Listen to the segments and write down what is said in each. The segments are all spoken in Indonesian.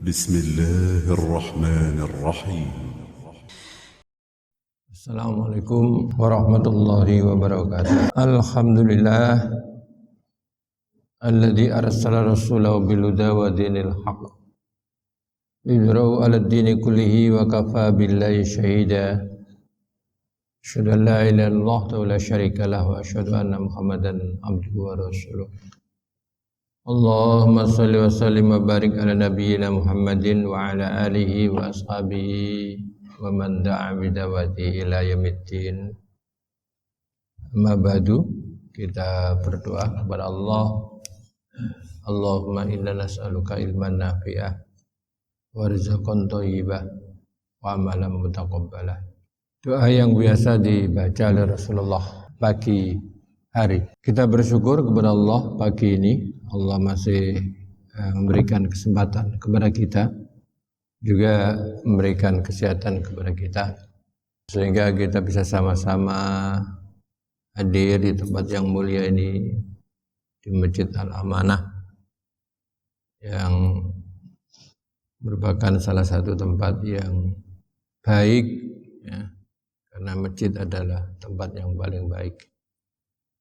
بسم الله الرحمن الرحيم. Assalamualaikum warahmatullahi wabarakatuh. Alhamdulillah alladzi arsala rasulahu bil huda wa dinil haqq liyudhhirahu 'ala ad-dini kullihi wa kafa billahi shahida. Asyhadu an la ilaha illallah wa la syarika lahu wa asyhadu anna Muhammadan abduhu wa rasuluh. Allahumma shalli wa sallim wa barik ala nabiyyina Muhammadin wa ala alihi wa ashabihi wa man da'a bidawati ila yaumiddin. Amma ba'du, kita berdoa kepada Allah. Allahumma inna nas'aluka ilman nafi'ah wa rizqan thayyibah wa amalan mutaqabbalah. Doa yang biasa dibaca oleh Rasulullah pagi hari. Kita bersyukur kepada Allah pagi ini. Allah masih memberikan kesempatan kepada kita, juga memberikan kesehatan kepada kita, sehingga kita bisa sama-sama hadir di tempat yang mulia ini, di Masjid Al-Amanah, yang merupakan salah satu tempat yang baik, ya, karena masjid adalah tempat yang paling baik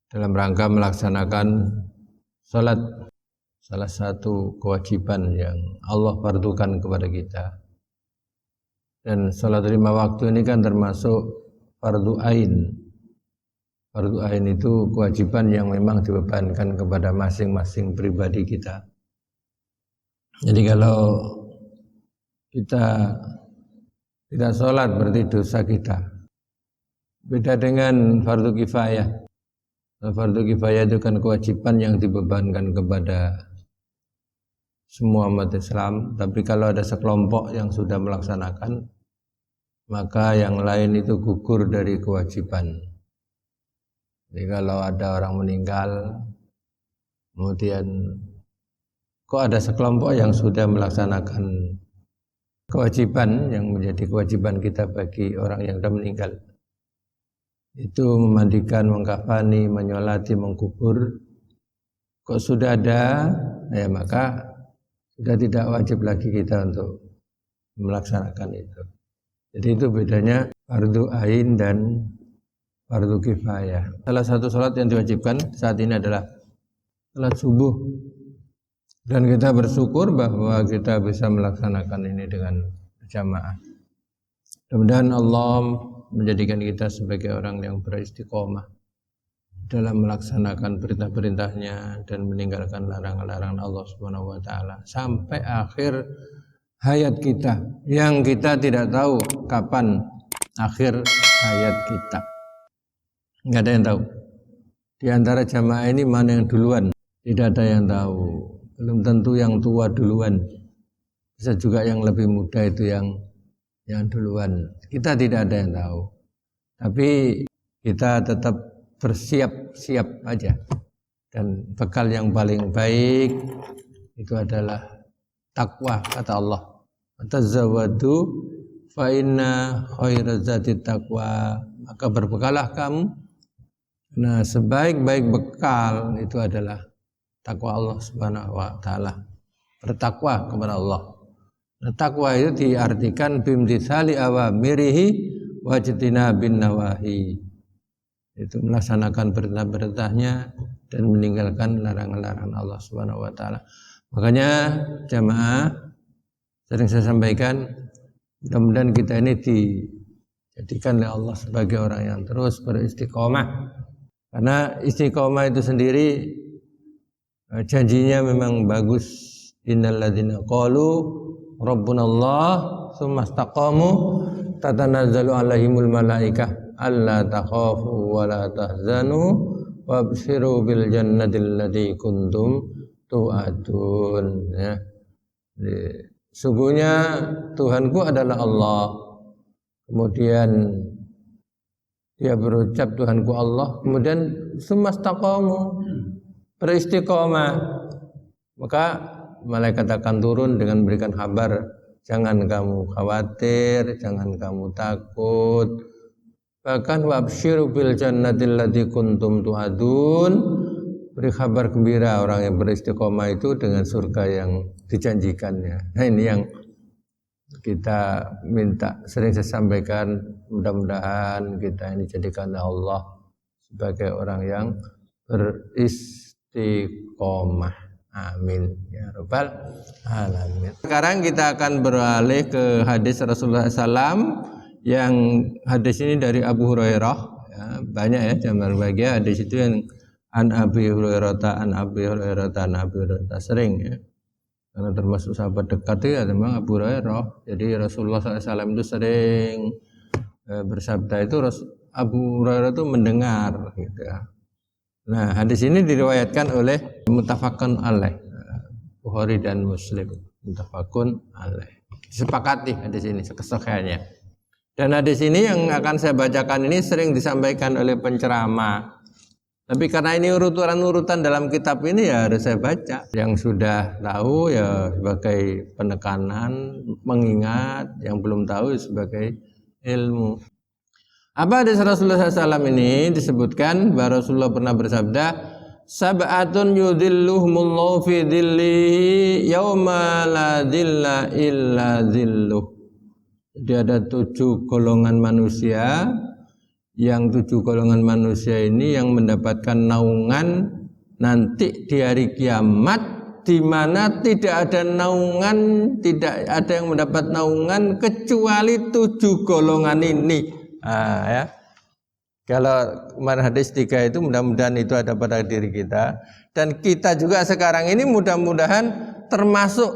dalam rangka melaksanakan salat, salah satu kewajiban yang Allah fardukan kepada kita. Dan salat 5 waktu ini kan termasuk fardu ain. Fardu ain itu kewajiban yang memang dibebankan kepada masing-masing pribadi kita. Jadi kalau kita tidak salat berarti dosa kita. Beda dengan fardu kifayah. Fardu kifayah itu kan kewajiban yang dibebankan kepada semua umat Islam, tapi kalau ada sekelompok yang sudah melaksanakan, maka yang lain itu gugur dari kewajiban. Jadi kalau ada orang meninggal, kemudian kok ada sekelompok yang sudah melaksanakan kewajiban yang menjadi kewajiban kita bagi orang yang sudah meninggal, itu memandikan, mengkafani, menyolati, mengkubur, kok sudah ada, ya maka sudah tidak wajib lagi kita untuk melaksanakan itu. Jadi itu bedanya fardu ain dan fardu kifayah. Salah satu salat yang diwajibkan saat ini adalah salat subuh, dan kita bersyukur bahwa kita bisa melaksanakan ini dengan berjamaah. Mudah-mudahan Allah menjadikan kita sebagai orang yang beristiqomah dalam melaksanakan perintah-perintahnya dan meninggalkan larangan-larangan Allah Subhanahu wa taala sampai akhir hayat kita, yang kita tidak tahu kapan akhir hayat kita. Enggak ada yang tahu. Di antara jamaah ini mana yang duluan? Tidak ada yang tahu. Belum tentu yang tua duluan. Bisa juga yang lebih muda itu yang duluan. Kita tidak ada yang tahu. Tapi kita tetap bersiap-siap aja. Dan bekal yang paling baik itu adalah takwa, kata Allah. Tazawwadu fa inna khairaz zati taqwa. Maka berbekalah kamu. Nah, sebaik-baik bekal itu adalah takwa Allah Subhanahu wa taala. Bertakwa kepada Allah. Nah, takwa itu diartikan bimtitsali awamirihi wajtinabin nawahi. Itu melaksanakan perintah-perintahnya dan meninggalkan larangan-larangan Allah Subhanahu wa taala. Makanya jamaah, sering saya sampaikan, mudah-mudahan kita ini dijadikan oleh Allah sebagai orang yang terus beristiqomah. Karena istiqomah itu sendiri janjinya memang bagus. Innal ladzina qalu rabbunallah tsumma istaqamu tatanazzalu alaihimul malaikah alla takhafu wa la tahzanu wabshiru bil jannati allati kuntum tu'adun, ya. Sungguhnya Tuhanku adalah Allah. Kemudian dia berucap Tuhanku Allah, kemudian tsumma istaqamu, beristiqomah, maka malaikat akan turun dengan memberikan kabar, jangan kamu khawatir, jangan kamu takut. Bahkan wabsyiru bil jannati allati kuntum tu'adun, beri kabar gembira orang yang beristiqomah itu dengan surga yang dijanjikannya. Nah ini yang kita minta, sering saya sampaikan, mudah-mudahan kita ini jadikan Allah sebagai orang yang beristiqomah. Amin ya rabbal alamin. Sekarang kita akan beralih ke hadis Rasulullah SAW, yang hadis ini dari Abu Hurairah. Ya, banyak ya jamaah bahagia hadis itu yang an Abi Hurairah, an Abi Hurairah, an Abi Hurairah, sering ya. Karena termasuk sahabat dekat itu ya memang Abu Hurairah. Jadi Rasulullah SAW itu sering bersabda itu, Abu Hurairah itu mendengar gitu ya. Nah, hadis ini diriwayatkan oleh muttafaqun alaih, Bukhari dan Muslim, muttafaqun alaih. Disepakati hadis ini kesahihannya. Dan hadis ini yang akan saya bacakan ini sering disampaikan oleh penceramah. Tapi karena ini urutan dalam kitab ini ya harus saya baca. Yang sudah tahu ya sebagai penekanan, mengingat, yang belum tahu sebagai ilmu. Apa hadis Rasulullah SAW ini disebutkan bahwa Rasulullah pernah bersabda, sab'atun yudhilluhumullahu fi dhillihi yauma la dhilla illa dhilluh. Jadi ada 7 golongan manusia, yang 7 golongan manusia ini yang mendapatkan naungan nanti di hari kiamat, di mana tidak ada naungan, tidak ada yang mendapat naungan kecuali 7 golongan ini. Ya. Kalau kemarin hadis 3 itu mudah-mudahan itu ada pada diri kita, dan kita juga sekarang ini mudah-mudahan termasuk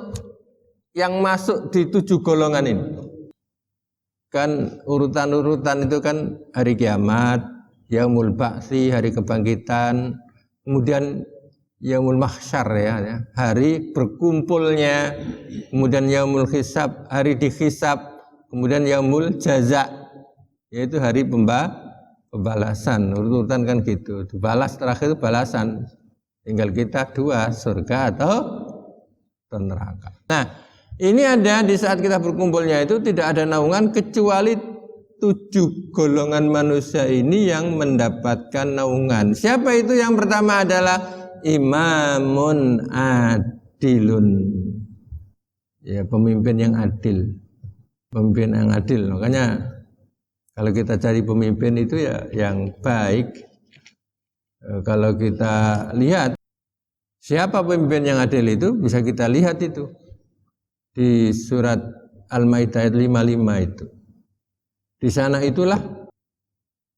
yang masuk di 7 golongan ini. Kan urutan-urutan itu kan hari kiamat, yaumul ba'tsi, hari kebangkitan, kemudian yaumul mahsyar ya, hari berkumpulnya, kemudian yaumul hisab, hari dihisab, kemudian yaumul jaza, yaitu hari pembalasan. Urutan kan gitu, dibalas, terakhir itu balasan. Tinggal kita 2, surga atau neraka. Nah, ini ada di saat kita berkumpulnya itu tidak ada naungan kecuali 7 golongan manusia ini yang mendapatkan naungan. Siapa itu? Yang pertama adalah imamun adilun. Ya, pemimpin yang adil. Pemimpin yang adil. Makanya kalau kita cari pemimpin itu ya yang baik. Kalau kita lihat siapa pemimpin yang adil itu, bisa kita lihat itu di surat Al-Maidah ayat 55 itu. Di sana itulah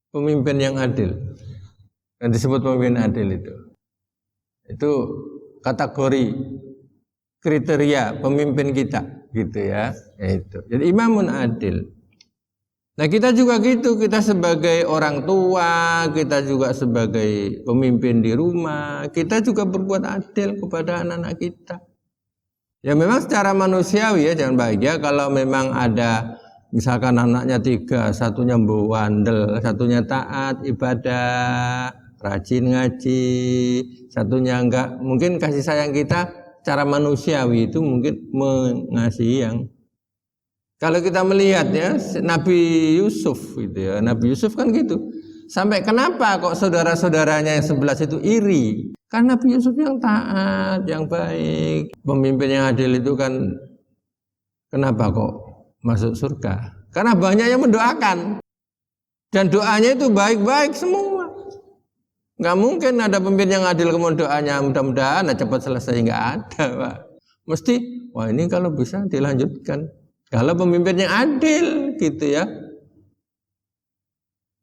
pemimpin yang adil. Dan disebut pemimpin adil itu. Itu kategori kriteria pemimpin kita gitu ya. Itu. Jadi imamun adil. Nah kita juga gitu, kita sebagai orang tua, kita juga sebagai pemimpin di rumah, kita juga berbuat adil kepada anak-anak kita. Ya memang secara manusiawi ya, jangan bahagia kalau memang ada misalkan anaknya 3, satunya bandel, satunya taat, ibadah, rajin ngaji, satunya enggak, mungkin kasih sayang kita cara manusiawi itu mungkin mengasihi yang. Kalau kita melihat ya Nabi Yusuf gitu ya, Nabi Yusuf kan gitu. Sampai kenapa kok saudara-saudaranya yang 11 itu iri? Karena Nabi Yusuf yang taat, yang baik. Pemimpin yang adil itu kan kenapa kok masuk surga? Karena banyak yang mendoakan. Dan doanya itu baik-baik semua. Enggak mungkin ada pemimpin yang adil kemudian doanya mudah-mudahan cepat selesai, enggak ada, Pak. Mesti wah ini kalau bisa dilanjutkan. Kalau pemimpin yang adil gitu ya,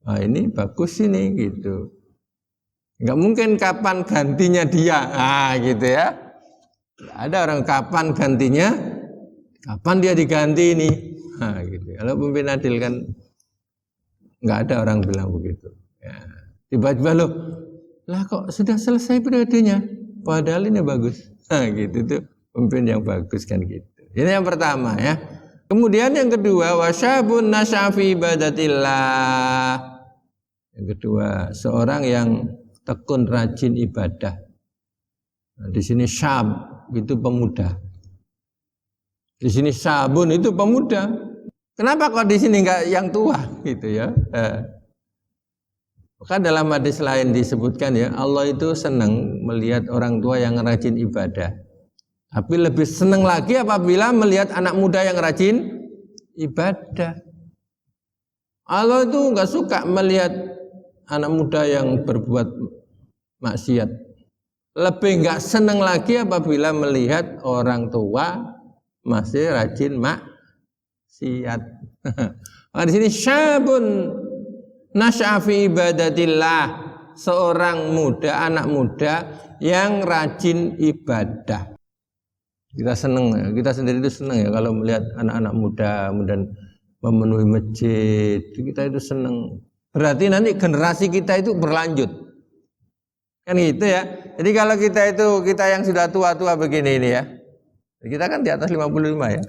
nah ini bagus ini gitu. Enggak mungkin kapan gantinya dia, gitu ya. Ada orang kapan gantinya, kapan dia diganti ini, gitu. Kalau pemimpin adil kan enggak ada orang bilang begitu. Ya. Tiba-tiba loh, lah kok sudah selesai periodenya, padahal ini bagus, gitu tuh pemimpin yang bagus kan gitu. Ini yang pertama ya. Kemudian yang kedua, wasyabun nasyafi ibadatillah. Yang kedua, seorang yang tekun rajin ibadah. Nah, di sini syab itu pemuda. Di sini sabun itu pemuda. Kenapa kok di sini enggak yang tua gitu ya? Maka dalam hadis lain disebutkan ya, Allah itu senang melihat orang tua yang rajin ibadah. Tapi lebih senang lagi apabila melihat anak muda yang rajin ibadah. Allah itu enggak suka melihat anak muda yang berbuat maksiat. Lebih enggak senang lagi apabila melihat orang tua masih rajin maksiat. Maka di sini syabun nasya'a fi ibadatillah, seorang muda, anak muda yang rajin ibadah. Kita senang, kita sendiri itu senang ya kalau melihat anak-anak muda kemudian memenuhi masjid, kita itu senang. Berarti nanti generasi kita itu berlanjut. Kan gitu ya. Jadi kalau kita yang sudah tua-tua begini ini ya. Kita kan di atas 55 ya.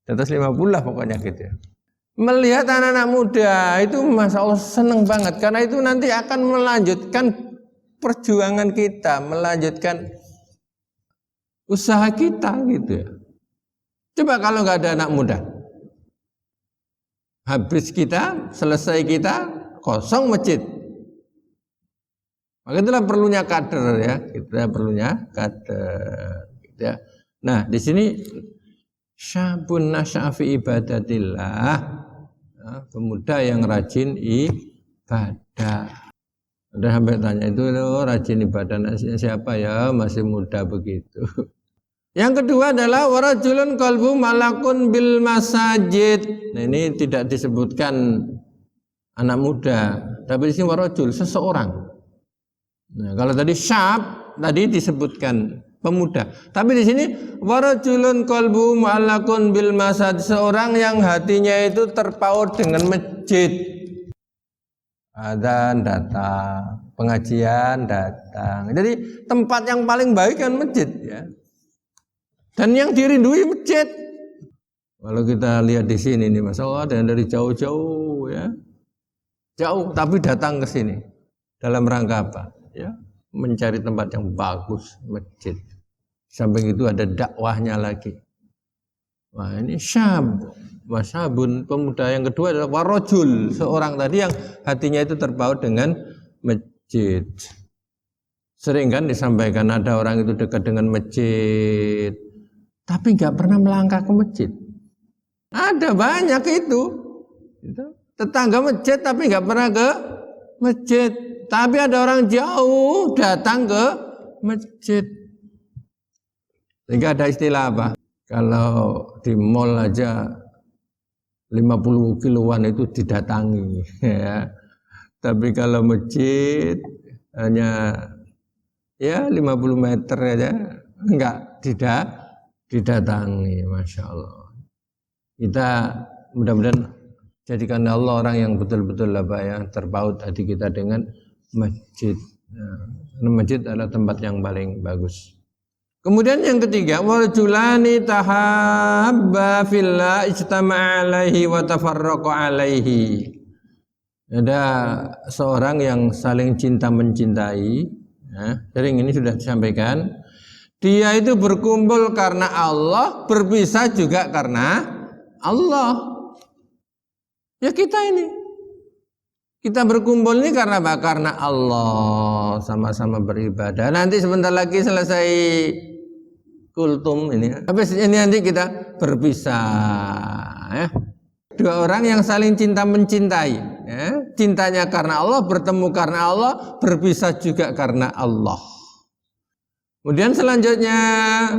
Di atas 50 lah pokoknya gitu ya. Melihat anak-anak muda itu Masya Allah senang banget. Karena itu nanti akan melanjutkan perjuangan kita, melanjutkan usaha kita gitu ya. Coba kalau nggak ada anak muda, habis kita, selesai kita, kosong masjid. Maka itulah perlunya kader ya, kita perlunya kader. Gitu ya. Nah di sini syabun nasya'a fi ibadatillah, pemuda yang rajin ibadah. Ada sampai tanya itu loh, rajin ibadah siapa ya, masih muda begitu. Yang kedua adalah warajulun qalbu malakun bil masajid. Nah ini tidak disebutkan anak muda, tapi di sini warajul, seseorang. Nah kalau tadi syab tadi disebutkan pemuda, tapi di sini warajulun qalbu malakun bil masajid, seorang yang hatinya itu terpaut dengan masjid. Adzan datang, pengajian datang. Jadi tempat yang paling baik kan masjid ya. Dan yang dirindui masjid. Kalau kita lihat di sini nih, Masya Allah, ada yang dari jauh-jauh ya, jauh tapi datang ke sini dalam rangka apa? Ya, mencari tempat yang bagus, masjid. Samping itu ada dakwahnya lagi. Wah ini syab. Wasyabun, pemuda yang kedua adalah warojul, seorang tadi yang hatinya itu terpaut dengan masjid. Sering kan disampaikan ada orang itu dekat dengan masjid, tapi nggak pernah melangkah ke masjid. Ada banyak itu, tetangga masjid tapi nggak pernah ke masjid. Tapi ada orang jauh datang ke masjid. Sehingga ada istilah apa? Kalau di mall aja 50 kiloan itu didatangi ya. Tapi kalau masjid hanya ya 50 meter aja enggak didatangi. Masya Allah. Kita mudah-mudahan jadikan Allah orang yang betul-betul apa ya, terpaut hati kita dengan masjid. Nah, masjid adalah tempat yang paling bagus. Kemudian yang ketiga, warjulani tahabba fillah ijtama'a alaihi wa tafarraqa alaihi. Ada seorang yang saling cinta mencintai, ya, sering ini sudah disampaikan. Dia itu berkumpul karena Allah, berpisah juga karena Allah. Ya kita ini. Kita berkumpul ini karena apa? Karena Allah, sama-sama beribadah. Nanti sebentar lagi selesai kultum ini. Habis ini nanti kita berpisah. Ya. Dua orang yang saling cinta mencintai. Ya. Cintanya karena Allah, bertemu karena Allah, berpisah juga karena Allah. Kemudian selanjutnya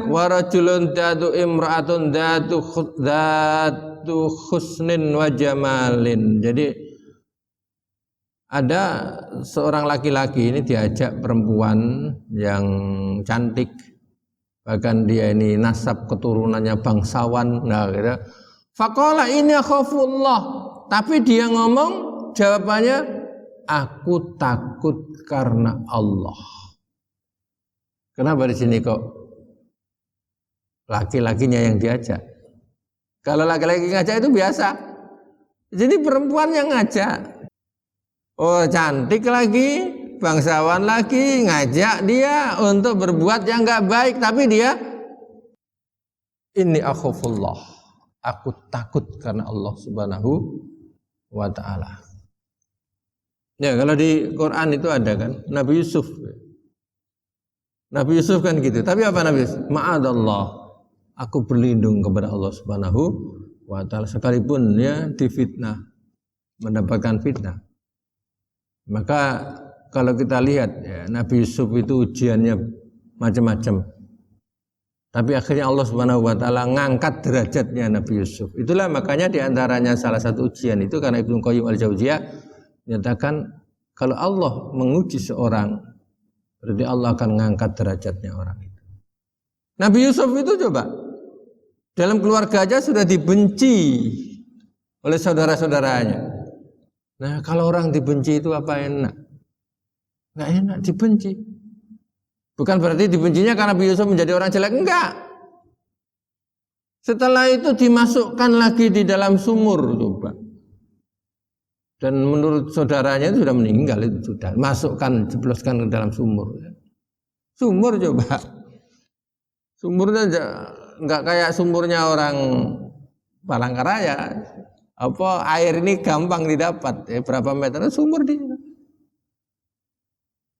warajulun datu imraatun datu husnin wa jamalin. Jadi ada seorang laki-laki ini diajak perempuan yang cantik, bahkan dia ini nasab keturunannya bangsawan. Nah, gitu. Faqala ini khafullah, tapi dia ngomong jawabannya aku takut karena Allah. Kenapa di sini kok laki-lakinya yang diajak? Kalau laki-laki ngajak itu biasa. Jadi perempuan yang ngajak. Oh cantik lagi, bangsawan lagi, ngajak dia untuk berbuat yang enggak baik, tapi dia inni akhafullah, aku takut karena Allah Subhanahu wa ta'ala. Ya, kalau di Quran itu ada kan Nabi Yusuf. Nabi Yusuf kan gitu. Tapi apa Nabi Yusuf? Ma'adallah. Aku berlindung kepada Allah Subhanahu wa taala sekalipun ya difitnah, mendapatkan fitnah. Maka kalau kita lihat ya, Nabi Yusuf itu ujiannya macam-macam. Tapi akhirnya Allah Subhanahu wa taala ngangkat derajatnya Nabi Yusuf. Itulah makanya di antaranya salah satu ujian itu karena Ibnu Qayyim Al-Jauziyah menyatakan kalau Allah menguji seorang berarti Allah akan mengangkat derajatnya orang itu. Nabi Yusuf itu coba dalam keluarga aja sudah dibenci oleh saudara-saudaranya. Nah, kalau orang dibenci itu apa enak? Enggak enak dibenci. Bukan berarti dibencinya karena Nabi Yusuf menjadi orang jelek, enggak. Setelah itu dimasukkan lagi di dalam sumur coba. Dan menurut saudaranya itu sudah meninggal, itu sudah masukkan, jebloskan ke dalam sumur. Sumur coba, sumurnya nggak kayak sumurnya orang Palangkaraya. Apa air ini gampang didapat? Berapa meter sumur di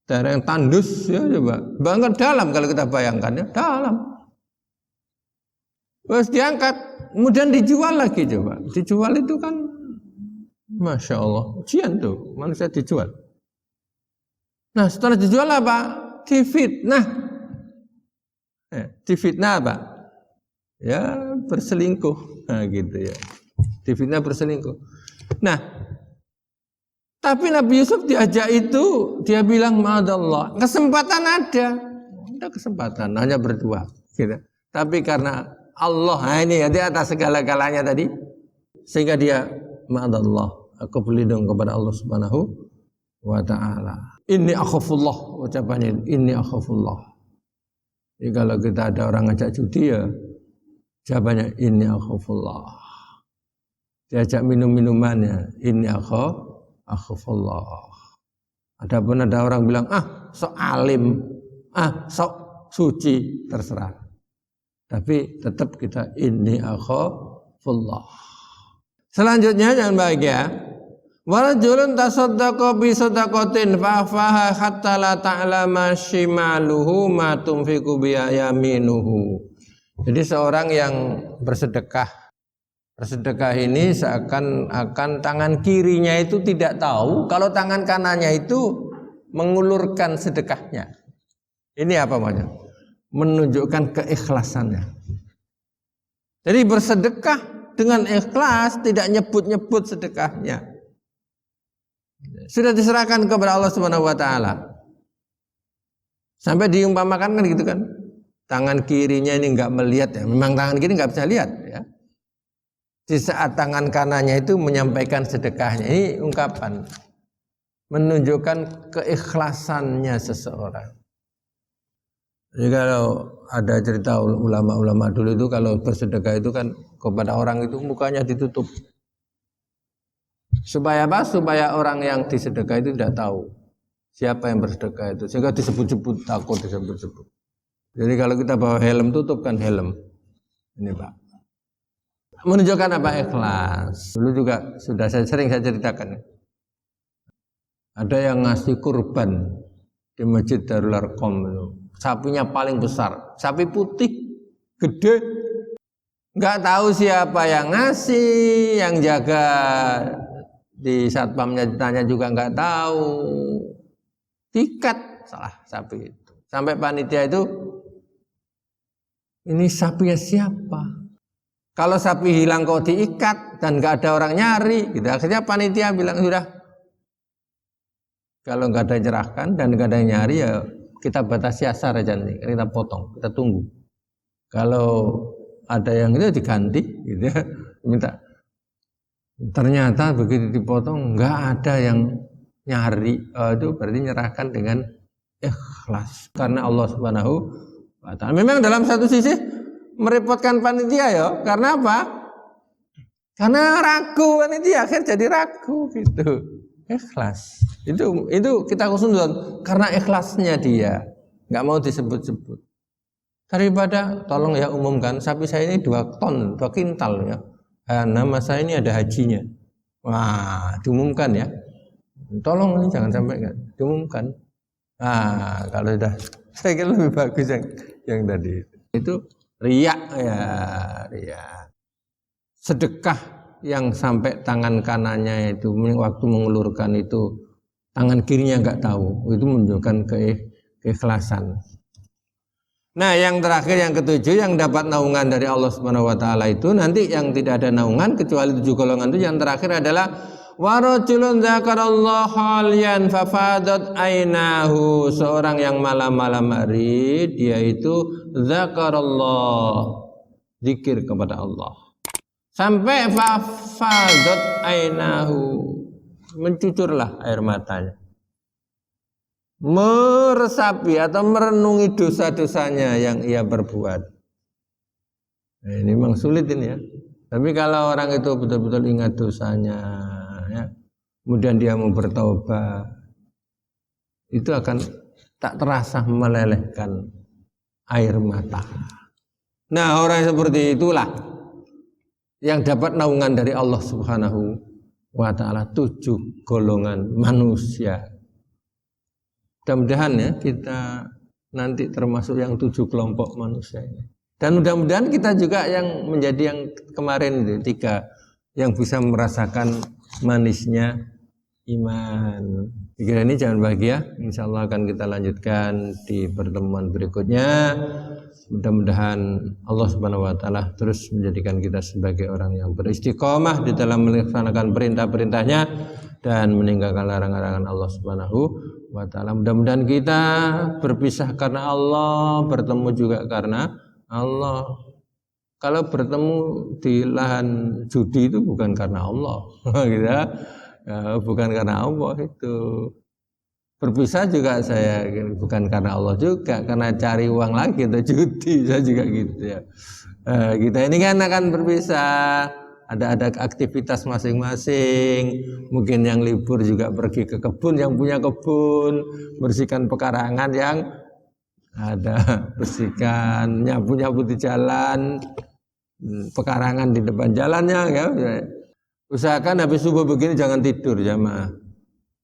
daerah yang tandus ya coba, banget dalam kalau kita bayangkan ya dalam. Terus diangkat, kemudian dijual lagi coba, dijual itu kan. Masya Allah, ujian tuh manusia dijual. Nah setelah dijual apa? Difitnah. Difitnah apa? Ya berselingkuh. Nah gitu ya. Difitnah berselingkuh. Nah, tapi Nabi Yusuf diajak itu, dia bilang ma'adallah. Kesempatan ada kesempatan, hanya berdua. Gitu. Tapi karena Allah, nah ini ya, di atas segala-galanya tadi, sehingga dia ma'adallah. Aku berlindung kepada Allah Subhanahu wa taala. Inni akhafullah, ucapannya inni akhafullah. Jadi kalau kita ada orang ngajak judi ya jawabannya inni akhafullah. Diajak minum-minumannya inni akhafullah. Adapun ada orang bilang sok alim, sok suci, terserah. Tapi tetap kita inni akhafullah. Selanjutnya jangan bahagia. Warajulun tasaddaqa bi sadaqatin fa afaha hatta la ta'lama shimaluhu ma tunfiqu bi yaminuhu. Jadi seorang yang bersedekah ini seakan-akan tangan kirinya itu tidak tahu kalau tangan kanannya itu mengulurkan sedekahnya. Ini apa maksudnya? Menunjukkan keikhlasannya. Jadi bersedekah dengan ikhlas, tidak nyebut-nyebut sedekahnya. Sudah diserahkan kepada Allah Subhanahu wa taala. Sampai diumpamakan kan gitu kan. Tangan kirinya ini enggak melihat ya. Memang tangan kiri enggak bisa lihat ya. Di saat tangan kanannya itu menyampaikan sedekahnya. Ini ungkapan menunjukkan keikhlasannya seseorang. Jadi kalau ada cerita ulama-ulama dulu itu kalau bersedekah itu kan kepada orang itu mukanya ditutup. Supaya apa? Supaya orang yang disedekah itu tidak tahu siapa yang bersedekah itu. Sehingga disebut-sebut, takut disebut-sebut. Jadi kalau kita bawa helm, tutupkan helm. Ini Pak. Menunjukkan apa? Ikhlas. Dulu juga sudah sering saya ceritakan. Ada yang ngasih kurban di Masjid Darul Arqam itu. Sapinya paling besar, sapi putih, gede, nggak tahu siapa yang ngasih, yang jaga di satpamnya ditanya juga nggak tahu, tiket salah sapi itu, sampai panitia itu, ini sapinya siapa? Kalau sapi hilang kok diikat dan nggak ada orang nyari, gitu. Akhirnya panitia bilang sudah, kalau nggak ada yang cerahkan dan nggak ada yang nyari ya. Kita batasi asar aja nih, kita potong, kita tunggu. Kalau ada yang itu diganti, gitu ya, minta. Ternyata begitu dipotong, nggak ada yang nyari, itu berarti nyerahkan dengan ikhlas. Karena Allah Subhanahu wa taala. Memang dalam satu sisi merepotkan panitia ya, karena apa? Karena ragu panitia, akhirnya jadi ragu gitu. Ikhlas. Itu kita khusnuzon karena ikhlasnya dia, nggak mau disebut-sebut. Daripada tolong ya umumkan sapi saya ini 2 ton, 2 kintal ya. Nama saya ini ada hajinya. Wah, diumumkan ya. Tolong ini jangan sampai nggak diumumkan. Nah, kalau sudah, saya kira lebih bagus yang tadi itu riak ya, riak. Sedekah yang sampai tangan kanannya itu waktu mengulurkan itu tangan kirinya nggak tahu, itu menunjukkan keikhlasan. Nah, yang terakhir yang ketujuh yang dapat naungan dari Allah Subhanahu wa taala itu nanti yang tidak ada naungan kecuali 7 golongan itu yang terakhir adalah warajulun dzakarallaha khalian fafadat ainahu, seorang yang malam-malam hari dia itu dzakarallah, zikir kepada Allah sampai fafadat ainahu, mencucurlah air matanya, meresapi atau merenungi dosa-dosanya yang ia perbuat. Nah, ini memang sulit ini ya. Tapi kalau orang itu betul-betul ingat dosanya, ya, kemudian dia mau bertaubat, itu akan tak terasa melelehkan air mata. Nah, orang seperti itulah yang dapat naungan dari Allah Subhanahu wa taala, 7 golongan manusia. Mudah-mudahan ya kita nanti termasuk yang 7 kelompok manusia ini. Dan mudah-mudahan kita juga yang menjadi yang kemarin itu 3 yang bisa merasakan manisnya iman. Pikiran ini jangan bahagia. Insya Allah akan kita lanjutkan di pertemuan berikutnya. Mudah-mudahan Allah Subhanahu wa taala terus menjadikan kita sebagai orang yang beristiqomah di dalam melaksanakan perintah-perintahnya dan meninggalkan larangan-larangan Allah Subhanahu wa taala. Mudah-mudahan kita berpisah karena Allah, bertemu juga karena Allah. Kalau bertemu di lahan judi itu bukan karena Allah, gitu ya. Bukan karena Allah itu. Berpisah juga saya bukan karena Allah juga, karena cari uang lagi atau judi, saya juga gitu ya. Kita ini kan akan berpisah, ada aktivitas masing-masing. Mungkin yang libur juga pergi ke kebun, yang punya kebun bersihkan pekarangan, yang ada bersihkan nyapu-nyapu di jalan, pekarangan di depan jalannya ya. Usahakan habis subuh begini jangan tidur jamaah.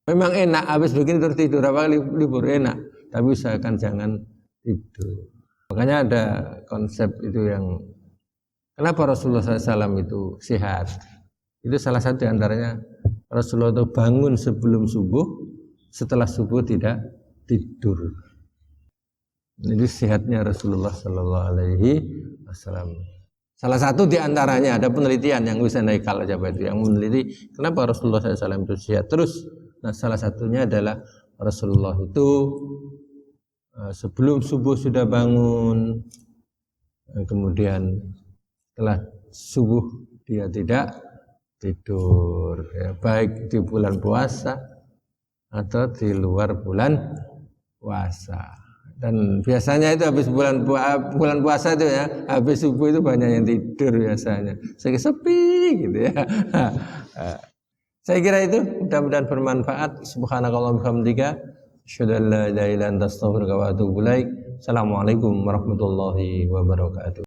Memang enak habis begini tertidur, apa libur enak, tapi usahakan jangan tidur. Makanya ada konsep itu yang kenapa Rasulullah SAW itu sehat. Itu salah satu antaranya Rasulullah itu bangun sebelum subuh, setelah subuh tidak tidur. Ini sehatnya Rasulullah SAW. Salah satu di antaranya ada penelitian yang bisa naik kalau siapa itu yang meneliti kenapa Rasulullah SAW itu sehat terus. Nah, salah satunya adalah Rasulullah itu sebelum subuh sudah bangun, kemudian setelah subuh dia tidak tidur, ya, baik di bulan puasa atau di luar bulan puasa. Dan biasanya itu habis bulan puasa itu ya, habis subuh itu banyak yang tidur biasanya, sepi gitu ya. Saya kira itu mudah-mudahan bermanfaat. Subhanakallahumma bihamdika asyhadu an la ilaha illa anta astaghfiruka wa atubu ilaik. Assalamualaikum warahmatullahi wabarakatuh.